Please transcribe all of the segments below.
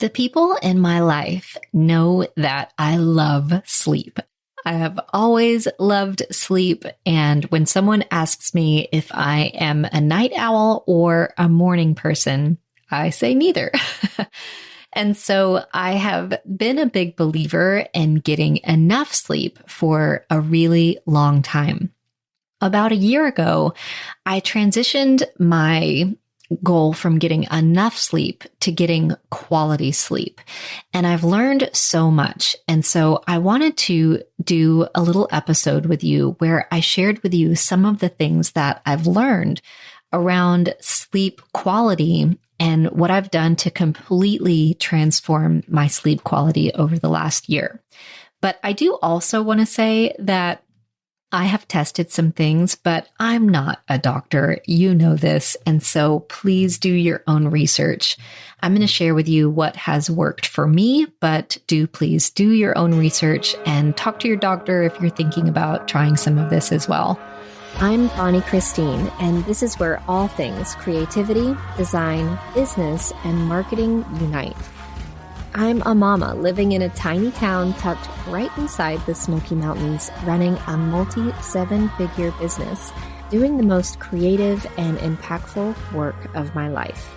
The people in my life know that I love sleep. I have always loved sleep. And when someone asks me if I am a night owl or a morning person, I say neither. And so I have been a big believer in getting enough sleep for a really long time. About a year ago, I transitioned my goal from getting enough sleep to getting quality sleep. And I've learned so much. And so I wanted to do a little episode with you where I shared with you some of the things that I've learned around sleep quality and what I've done to completely transform my sleep quality over the last year. But I do also want to say that I have tested some things, but I'm not a doctor. You know this. And so please do your own research. I'm going to share with you what has worked for me, but please do your own research and talk to your doctor if you're thinking about trying some of this as well. I'm Bonnie Christine, and this is where all things creativity, design, business, and marketing unite. I'm a mama living in a tiny town tucked right inside the Smoky Mountains, running a multi-seven-figure business, doing the most creative and impactful work of my life.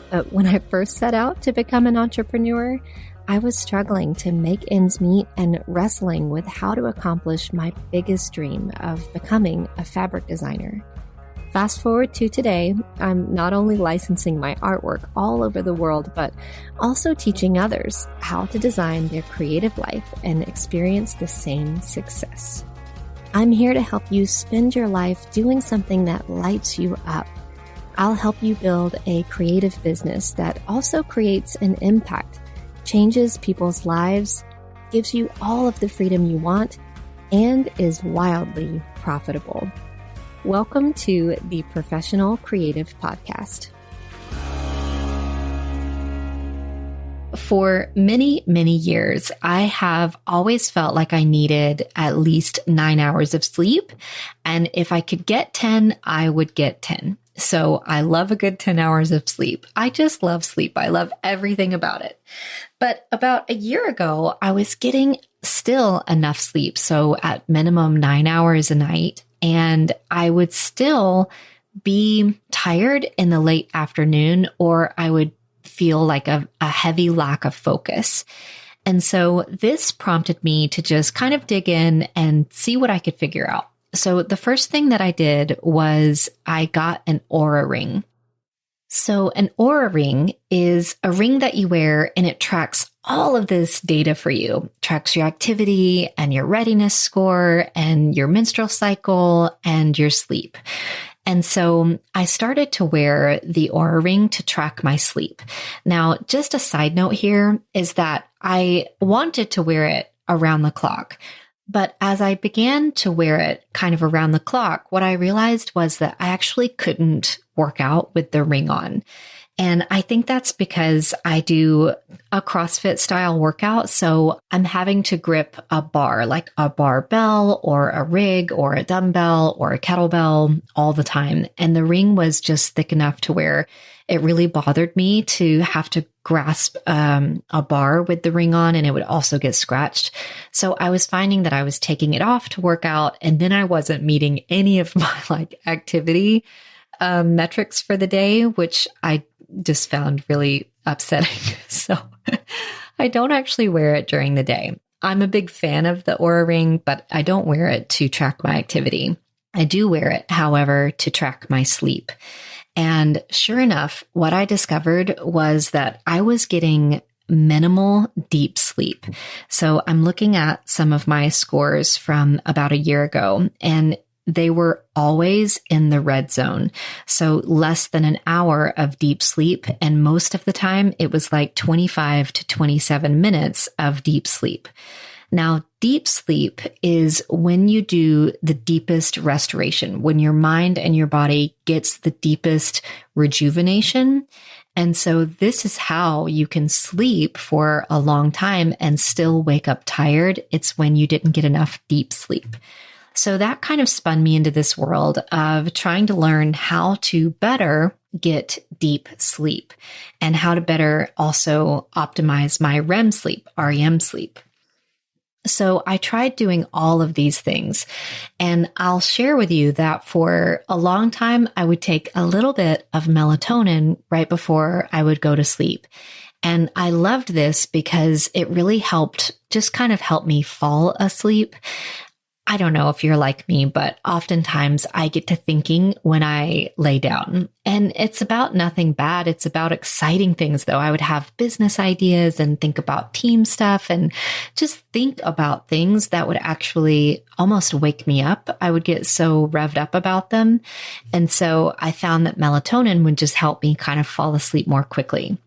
But when I first set out to become an entrepreneur, I was struggling to make ends meet and wrestling with how to accomplish my biggest dream of becoming a fabric designer. Fast forward to today, I'm not only licensing my artwork all over the world, but also teaching others how to design their creative life and experience the same success. I'm here to help you spend your life doing something that lights you up. I'll help you build a creative business that also creates an impact, changes people's lives, gives you all of the freedom you want, and is wildly profitable. Welcome to the Professional Creative Podcast. For many, many years, I have always felt like I needed at least 9 hours of sleep. And if I could get 10, I would get 10. So I love a good 10 hours of sleep. I just love sleep. I love everything about it. But about a year ago, I was getting still enough sleep. So at minimum 9 hours a night. And I would still be tired in the late afternoon, or I would feel like a heavy lack of focus. And so this prompted me to just kind of dig in and see what I could figure out. So the first thing that I did was I got an Oura ring. So an Oura ring is a ring that you wear and it tracks all of this data for you. It tracks your activity and your readiness score and your menstrual cycle and your sleep. And so I started to wear the Oura ring to track my sleep. Now, just a side note here is that I wanted to wear it around the clock. But as I began to wear it kind of around the clock, what I realized was that I actually couldn't work out with the ring on. And I think that's because I do a CrossFit style workout. So I'm having to grip a bar, like a barbell or a rig or a dumbbell or a kettlebell all the time. And the ring was just thick enough to where it really bothered me to have to grasp a bar with the ring on, and it would also get scratched. So I was finding that I was taking it off to work out, and then I wasn't meeting any of my activity metrics for the day, which I just found really upsetting. So I don't actually wear it during the day. I'm a big fan of the Oura ring, but I don't wear it to track my activity. I do wear it, however, to track my sleep. And sure enough, what I discovered was that I was getting minimal deep sleep. So I'm looking at some of my scores from about a year ago, and they were always in the red zone. So less than an hour of deep sleep. And most of the time it was like 25 to 27 minutes of deep sleep. Now, deep sleep is when you do the deepest restoration, when your mind and your body gets the deepest rejuvenation. And so this is how you can sleep for a long time and still wake up tired. It's when you didn't get enough deep sleep. So that kind of spun me into this world of trying to learn how to better get deep sleep and how to better also optimize my REM sleep. So I tried doing all of these things, and I'll share with you that for a long time, I would take a little bit of melatonin right before I would go to sleep. And I loved this because it really helped me fall asleep. I don't know if you're like me, but oftentimes I get to thinking when I lay down, and it's about nothing bad. It's about exciting things, though. I would have business ideas and think about team stuff and just think about things that would actually almost wake me up. I would get so revved up about them. And so I found that melatonin would just help me kind of fall asleep more quickly.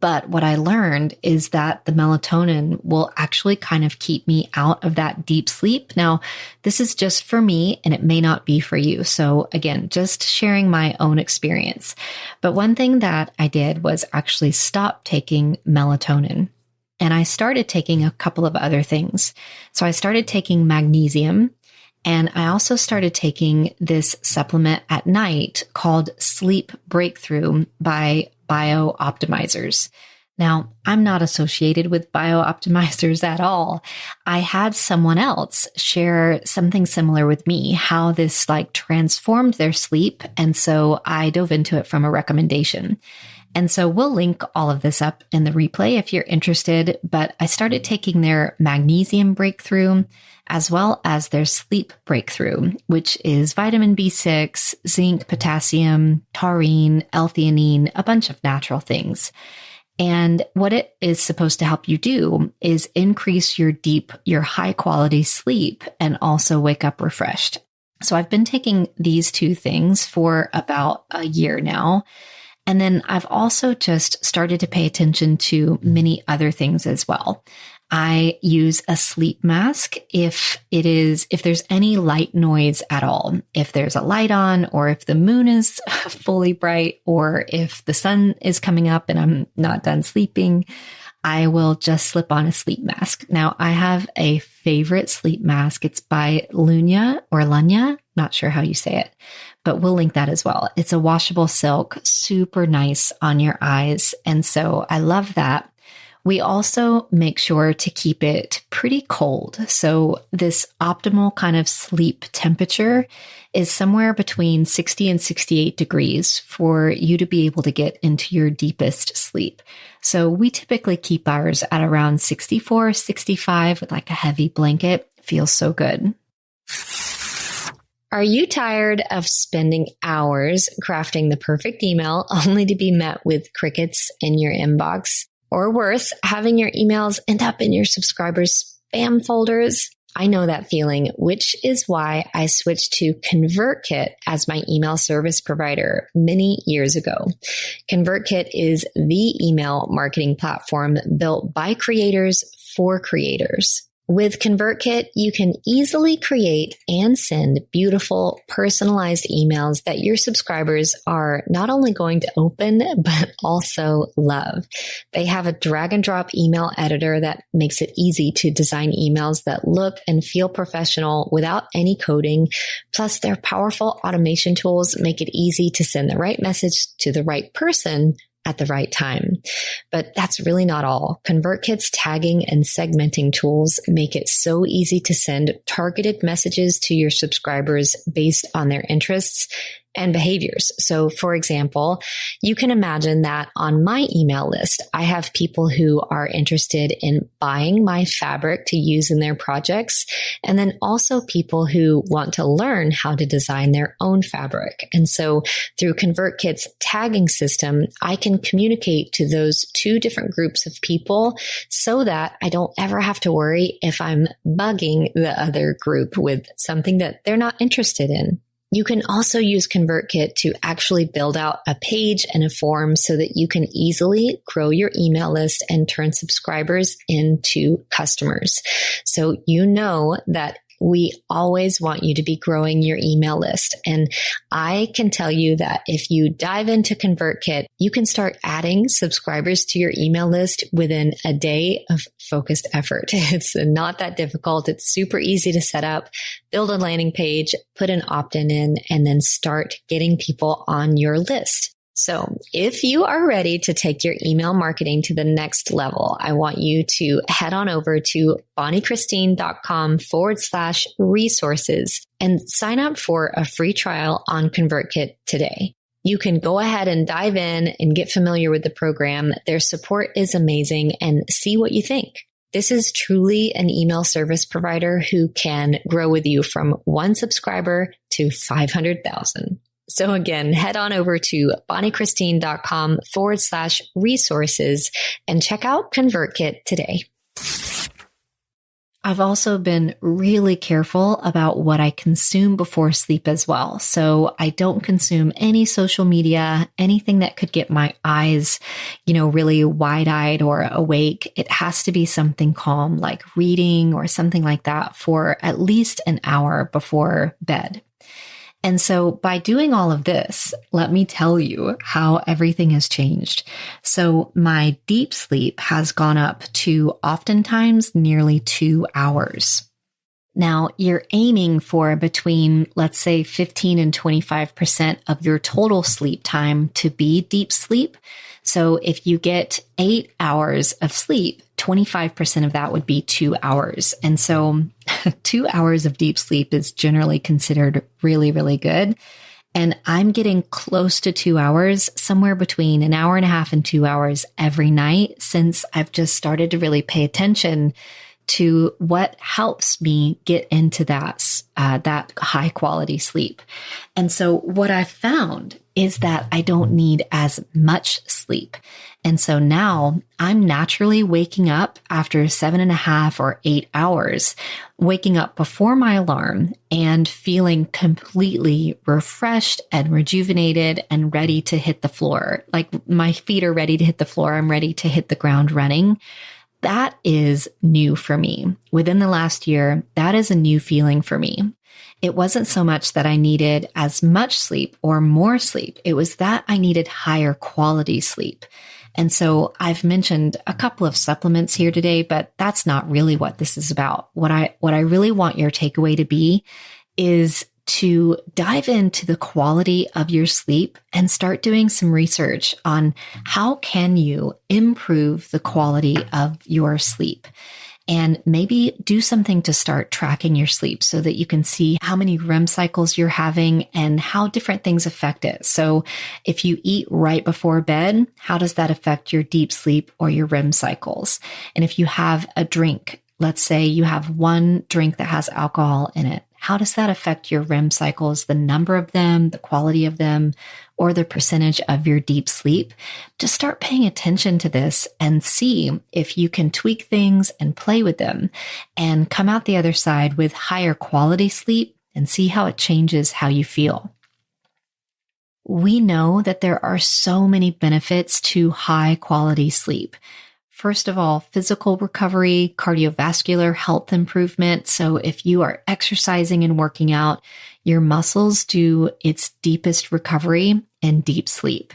But what I learned is that the melatonin will actually kind of keep me out of that deep sleep. Now, this is just for me and it may not be for you. So again, just sharing my own experience. But one thing that I did was actually stop taking melatonin. And I started taking a couple of other things. So I started taking magnesium. And I also started taking this supplement at night called Sleep Breakthrough by Bio-Optimizers. Now, I'm not associated with Bio-Optimizers at all. I had someone else share something similar with me, how this transformed their sleep. And so I dove into it from a recommendation. And so we'll link all of this up in the replay if you're interested. But I started taking their magnesium breakthrough as well as their sleep breakthrough, which is vitamin B6, zinc, potassium, taurine, L-theanine, a bunch of natural things. And what it is supposed to help you do is increase your high quality sleep and also wake up refreshed. So I've been taking these two things for about a year now. And then I've also just started to pay attention to many other things as well. I use a sleep mask if there's any light noise at all, if there's a light on, or if the moon is fully bright, or if the sun is coming up and I'm not done sleeping, I will just slip on a sleep mask. Now, I have a favorite sleep mask. It's by Lunya, not sure how you say it, but we'll link that as well. It's a washable silk, super nice on your eyes. And so I love that. We also make sure to keep it pretty cold. So this optimal kind of sleep temperature is somewhere between 60 and 68 degrees for you to be able to get into your deepest sleep. So we typically keep ours at around 64, 65 with a heavy blanket. Feels so good. Are you tired of spending hours crafting the perfect email only to be met with crickets in your inbox? Or worse, having your emails end up in your subscribers' spam folders? I know that feeling, which is why I switched to ConvertKit as my email service provider many years ago. ConvertKit is the email marketing platform built by creators for creators. With ConvertKit, you can easily create and send beautiful, personalized emails that your subscribers are not only going to open, but also love. They have a drag and drop email editor that makes it easy to design emails that look and feel professional without any coding. Plus, their powerful automation tools make it easy to send the right message to the right person at the right time. But that's really not all. ConvertKit's tagging and segmenting tools make it so easy to send targeted messages to your subscribers based on their interests and behaviors. So for example, you can imagine that on my email list, I have people who are interested in buying my fabric to use in their projects, and then also people who want to learn how to design their own fabric. And so through ConvertKit's tagging system, I can communicate to those two different groups of people so that I don't ever have to worry if I'm bugging the other group with something that they're not interested in. You can also use ConvertKit to actually build out a page and a form so that you can easily grow your email list and turn subscribers into customers. So you know that we always want you to be growing your email list. And I can tell you that if you dive into ConvertKit, you can start adding subscribers to your email list within a day of focused effort. It's not that difficult. It's super easy to set up, build a landing page, put an opt-in in, and then start getting people on your list. So if you are ready to take your email marketing to the next level, I want you to head on over to bonniechristine.com/resources and sign up for a free trial on ConvertKit today. You can go ahead and dive in and get familiar with the program. Their support is amazing and see what you think. This is truly an email service provider who can grow with you from 1 subscriber to 500,000. So again, head on over to bonniechristine.com/resources and check out ConvertKit today. I've also been really careful about what I consume before sleep as well. So I don't consume any social media, anything that could get my eyes, really wide-eyed or awake. It has to be something calm, like reading or something like that for at least an hour before bed. And so by doing all of this, let me tell you how everything has changed. So my deep sleep has gone up to oftentimes nearly 2 hours. Now you're aiming for between, let's say, 15 and 25% of your total sleep time to be deep sleep. So if you get 8 hours of sleep, 25% of that would be 2 hours. And so 2 hours of deep sleep is generally considered really, really good. And I'm getting close to 2 hours, somewhere between an hour and a half and 2 hours every night since I've just started to really pay attention to what helps me get into that high quality sleep. And so what I've found is that I don't need as much sleep. And so now I'm naturally waking up after 7.5 or 8 hours, waking up before my alarm and feeling completely refreshed and rejuvenated and ready to hit the floor. Like my feet are ready to hit the floor. I'm ready to hit the ground running. That is new for me. Within the last year, that is a new feeling for me. It wasn't so much that I needed as much sleep or more sleep. It was that I needed higher quality sleep. And so I've mentioned a couple of supplements here today, but that's not really what this is about. What I really want your takeaway to be is to dive into the quality of your sleep and start doing some research on how can you improve the quality of your sleep. And maybe do something to start tracking your sleep so that you can see how many REM cycles you're having and how different things affect it. So if you eat right before bed, how does that affect your deep sleep or your REM cycles? And if you have a drink, let's say you have one drink that has alcohol in it, how does that affect your REM cycles, the number of them, the quality of them, or the percentage of your deep sleep? Just start paying attention to this and see if you can tweak things and play with them and come out the other side with higher quality sleep and see how it changes how you feel. We know that there are so many benefits to high quality sleep. First of all, physical recovery, cardiovascular health improvement. So if you are exercising and working out, your muscles do its deepest recovery in deep sleep.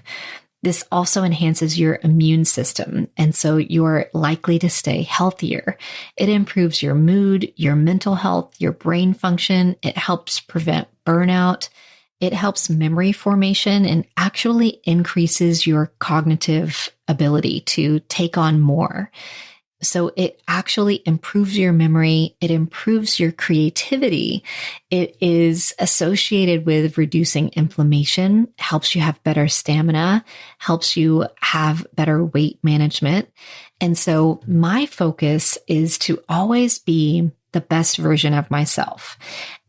This also enhances your immune system, and so you're likely to stay healthier. It improves your mood, your mental health, your brain function. It helps prevent burnout. It helps memory formation and actually increases your cognitive ability to take on more. So it actually improves your memory. It improves your creativity. It is associated with reducing inflammation, helps you have better stamina, helps you have better weight management. And so my focus is to always be the best version of myself.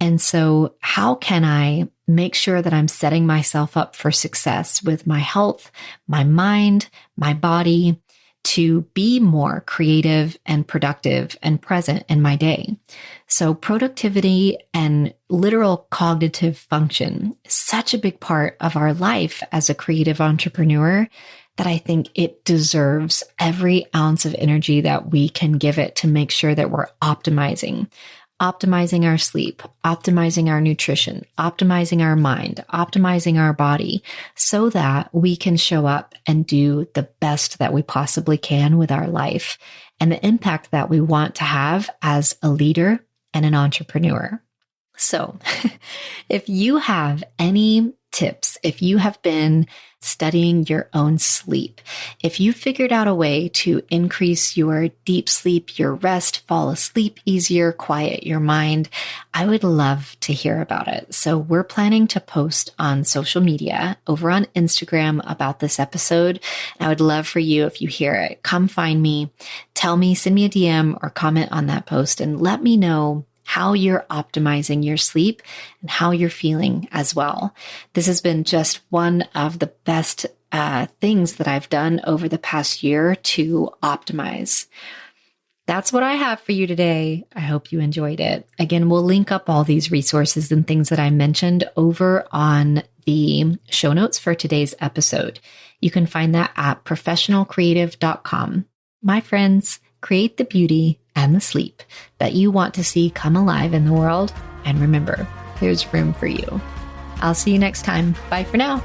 And so how can I make sure that I'm setting myself up for success with my health, my mind, my body, to be more creative and productive and present in my day? So productivity and literal cognitive function is such a big part of our life as a creative entrepreneur that I think it deserves every ounce of energy that we can give it to make sure that we're optimizing our sleep, optimizing our nutrition, optimizing our mind, optimizing our body so that we can show up and do the best that we possibly can with our life and the impact that we want to have as a leader and an entrepreneur. So if you have any tips if you have been studying your own sleep. If you figured out a way to increase your deep sleep, your rest, fall asleep easier, quiet your mind, I would love to hear about it. So we're planning to post on social media over on Instagram about this episode. I would love for you, if you hear it, come find me, tell me, send me a DM or comment on that post and let me know how you're optimizing your sleep and how you're feeling as well. This has been just one of the best things that I've done over the past year to optimize. That's what I have for you today. I hope you enjoyed it. Again, we'll link up all these resources and things that I mentioned over on the show notes for today's episode. You can find that at professionalcreative.com. My friends, create the beauty and the sleep that you want to see come alive in the world. And remember, there's room for you. I'll see you next time. Bye for now.